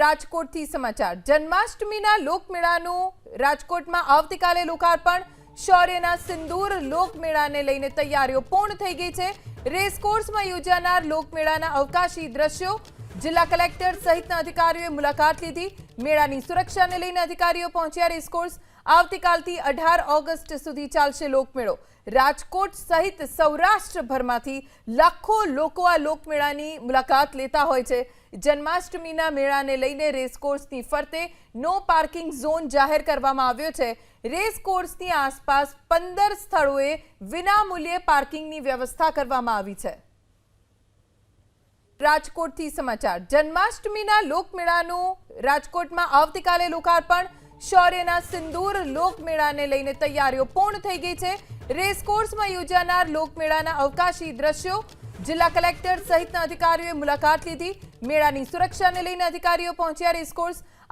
રાજકોટથી સમાચાર જન્માષ્ટમીના લોકમેળાનું રાજકોટમાં આવતીકાલે લોકાર્પણ શૌર્યના સિંદૂર લોકમેળાને લઈને તૈયારીઓ પૂર્ણ થઈ ગઈ છે રેસકોર્સમાં યોજાનાર લોકમેળાના અવકાશી દ્રશ્યો જિલ્લા કલેક્ટર સહિતના અધિકારીઓએ મુલાકાત લીધી મેળાની સુરક્ષાને લઈને અધિકારીઓ પહોંચ્યા રેસકોર્સ આવતીકાલથી 18 ઓગસ્ટ સુધી ચાલશે લોકમેળો રાજકોટ સહિત સૌરાષ્ટ્રભરમાંથી લાખો લોકો આ લોકમેળાની મુલાકાત લેતા હોય છે જન્માષ્ટમીના મેળાને લઈને રેસકોર્સની ફરતે નો પાર્કિંગ ઝોન જાહેર કરવામાં આવ્યો છે રેસકોર્સની આસપાસ 15 સ્થળોએ વિનામૂલ્યે પાર્કિંગની વ્યવસ્થા કરવામાં આવી છે રાજકોટથી સમાચાર જન્માષ્ટમીના લોકમેળાનું રાજકોટમાં આવતીકાલે લોકાર્પણ શૌર્યના સિંદૂર લોકમેળાને લઈને તૈયારીઓ પૂર્ણ થઈ ગઈ છે રેસકોર્સમાં યોજાનાર લોકમેળાના અવકાશી દ્રશ્યો જિલ્લા કલેક્ટર સહિતના અધિકારીઓએ મુલાકાત લીધી મેળાની સુરક્ષાને લઈને અધિકારીઓ પહોંચ્યા રેસકોર્સ